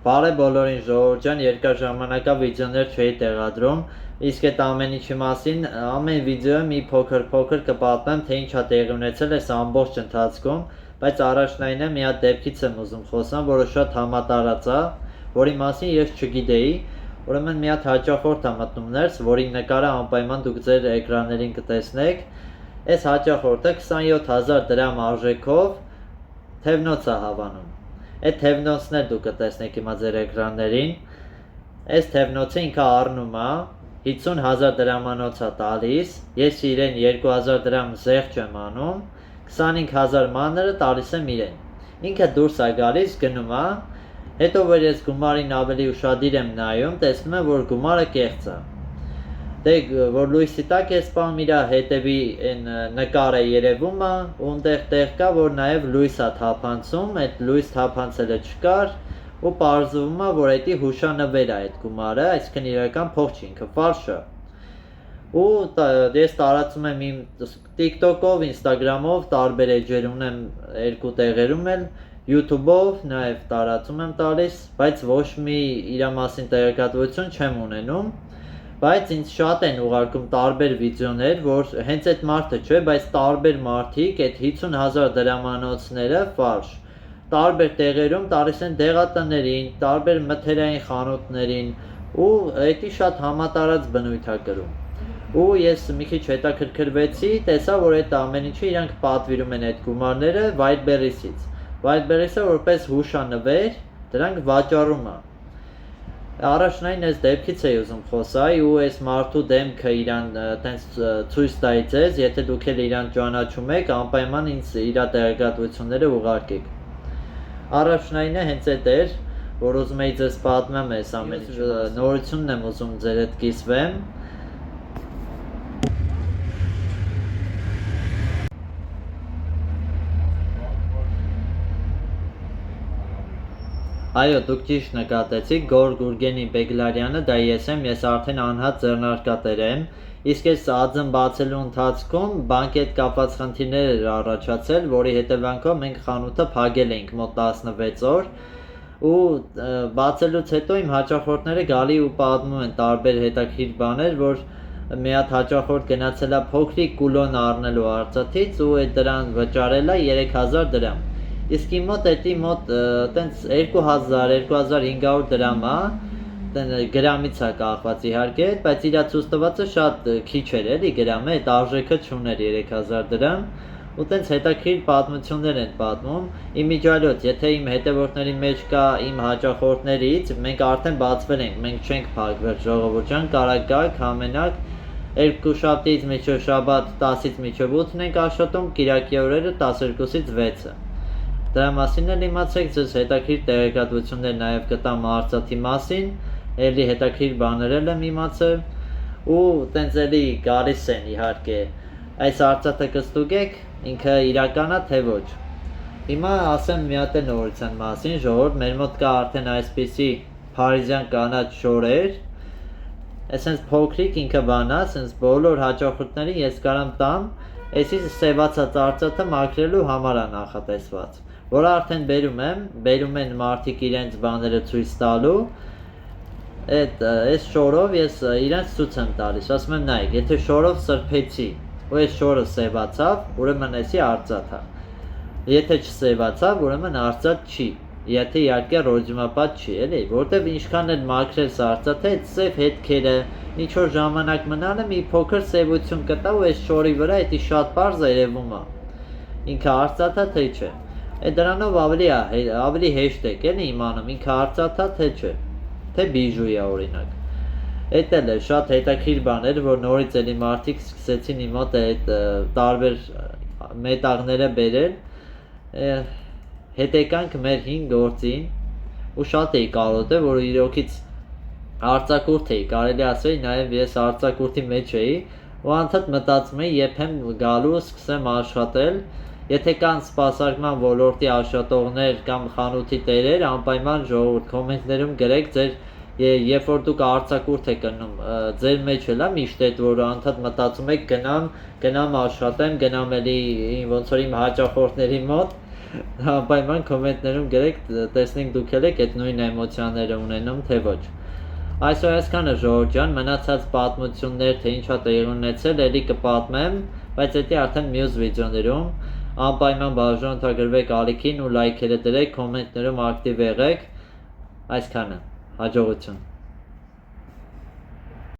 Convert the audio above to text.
Բարե բոլորին ժողովուրդ ջան, երկար ժամանակա վիդեոներ չէի տեղադրում, իսկ այդ ամեն ինչի մասին ամեն վիդեոյում մի փոքր կպատմեմ, թե ինչ է տեղի ունեցել այս ամբողջ ընթացքում, բայց առաջնայինը մի հատ դեպքից եմ ուզում խոսամ, որը շատ համատարած է, որի մասին ես չգիտեի, ուրեմն մի հատ հաճախորդ է մտնում ներս, որի նկարը անպայման դուք ձեր էկրաններին կտեսնեք, այս հաճախորդը 27,000 դրամ արժեքով թևնոց է հավանում։ Այդ թևնոցն էլ դուք կտեսնեք հիմա ձեր էկրաններին, այս թևնոցը ինքը առնում է, 50,000 դրամանոց է տալիս, ես իրեն 2,000 դրամ զեղչ եմ անում, 25,000 մանրը տալիս եմ իրեն, ինքը դուրս է գալիս, գնում է, հետո որ ես գումարին ավելի ուշադիր եմ նայում, տեսնում եմ, որ գումարը կեղծ է։ Դե որ լույսի տակ ես պահում իր հետևի նկարը երևում է, ու տեղ կա, որ նաև լույս է թափանցում, այդ լույս թափանցելը չկար, ու պարզվում է, որ այդի հուշանվեր է այդ գումարը, այսինքն իրական փող չի, ինքը ֆարշ է։ Ու ես տարածում եմ իմ TikTok-ով, Instagram-ով, տարբեր էջեր ունեմ երկու տեղերում էլ, YouTube-ով նաև տարածում եմ տալիս, բայց ոչ մի իր մասին տեղեկատվություն չեմ ունենում, բայց ինձ շատ են ուղարկում տարբեր վիդեոներ, որ հենց այդ մարդը չէ, բայց տարբեր մարդիկ այդ 50,000 դրամանոցները ֆարշ, տարբեր տեղերում տալիս են դեղատներին, տարբեր մթերային խանութներին, ու էդի շատ համատարած բնույթ է կրում։ Ու ես մի քիչ հետաքրքրվեցի, տեսա, որ այդ ամեն ինչը իրանք պատվիրում են այդ գումարները Wildberries-ից։ Wildberries-ը որպես հուշանվեր, դրանք վաճառում է։ Առաջնային այս դեպքից էի ուզում խոսալ, ու այս մարդու դեմքը իրան տենց ցույց տայի ձեզ, եթե դուք էլ իրան ճանաչում եք, անպայման ինձ իր տեղեկատվությունները ուղարկեք։ Առաջնայինը հենց այդ էր, որ ուզում էի ձեզ պատմեմ այս ամեն ինչ, նորությունն եմ ուզում ձեր հետ կիսվեմ։ Այո, դուք ճիշտ նկատեցիք, Գոր Գուրգենի Բեգլարյանը, դա ես եմ, ես արդեն անհատ ձեռնարկատեր եմ, իսկ այս ԱՁ-ն բացելու ընթացքում բանկի հետ կապված խնդիրներ էր առաջացել, որի հետևանքով մենք խանութը փակել էինք մոտ 16 օր, ու բացելուց հետո իմ հաճախորդները գալի ու պատմում են տարբեր հետաքրքիր բաներ, որ մի հատ հաճախորդ գնացել է փոքրիկ կուլոն առնելու Արցախից ու այդ դրան վճարել է 3,000 դրամ։ Իսկ իմ մոտ էդի մոտ տենց 2,000-2,500 դրամ է, գրամից է կախված իհարկե, բայց իրա ցույց տվածը շատ քիչ էր էլի գրամը, այդ արժեքը չուներ 3,000 դրամ, ու տենց հետաքրքիր պատմություններ են պատմում, իմիջիալոց, եթե իմ հետևորդների մեջ կա իմ հաճախորդներից, մենք արդեն բացվել ենք, մենք չենք փակվել ժողովուրդ ջան, կարա գաք, համենակ, երկուշաբթիից մինչև շաբաթ 10-ից մինչև 8-ն ենք աշխատում, կիրակի օրերը 12-ից 6-ը։ Դրա մասին էլ իմացեք, ձեզ հետաքրքիր տեղեկատվություններ նաև կտամ Արցախի մասին, էլի հետաքրքիր բաներ եմ իմացել, ու տենց էլի գալիս են իհարկե, այս Արցախը կստուգեք, ինքը իրական է թե ոչ։ Հիմա ասեմ մի հատ նորության մասին, ժողովուրդ, մեր մոտ կա արդեն այսպիսի փարիզյան կանաչ շորեր, այսպես փոքրիկ ինքը բանա, այսպես բոլոր հաճախորդներին ես կարամ տամ, այսի սևացած Արցախը մաքրելու համար է նախատեսված, որը արդեն բերում են մարդիկ իրենց բաները ցույց տալու, այս շորով ես իրենց ցույց եմ տալիս, ասում եմ նայեք, եթե շորով սրբեցի, ու այս շորը սևացավ, ուրեմն էսի Արցախ է, եթե չսևացավ, ուրեմն Արցախ չի, եթե իհարկե ռոզիմապատ չի, էլի, որտեվ ինչքան էլ մաքրես Արցախը, այդ սև հետքերը, ինչ որ ժամանակ մնալը մի փոքր սևություն կտա ու այս շորի վրա էդի շատ պարզ երևում է, ինքը Արցախ է թե չէ, դրանով ավելի հեշտ եք էլի իմանում, ինքը Արցախ է թե չէ, թե բիժու է օրինակ, այդ էլ է շատ հետաքրքիր բաներ, որ նորից էլի մարդիկ սկսեցին իմ մոտ այդ տարբեր մետաղները բերել, հետեկանք մեր հին գործին, ու շատ էի կարոտել, որ իրոքից արձակուրդ էի, կարելի ասել, նաև ես արձակուրդի մեջ էի, ու անդադ մտածում էի, երբեմ գալու սկսեմ աշխատել, եթե կան սպասարկման ոլորտի աշխատողներ կամ խանութի տերեր, անպայման ժողովուրդ կոմենտներում գրեք ձեր, երբ որ դուք արձակուրդ եք գնում, ձեր մեջ էլ է միշտ այդ, որ անդադ մտածում եք գնամ աշխատեմ, գնամ էլի ոնց որ իմ հաճախորդների մոտ, Անպայման կոմենտներում գրեք, տեսնենք դուք եք այդ նույն էմոցիաները ունենում, թե ոչ։ Այսօր այսքանը Ժողովուրդ ջան, մնացած պատմություններ, թե ինչա տեղի ունեցել, էլի կպատմեմ, բայց դա արդեն մյուս վիդեոներում։ Անպայման բաժանորդագրվեք ալիքին ու լայքերը դրեք, կոմենտներում ակտիվ եղեք։ Այսքանը, հաջողություն։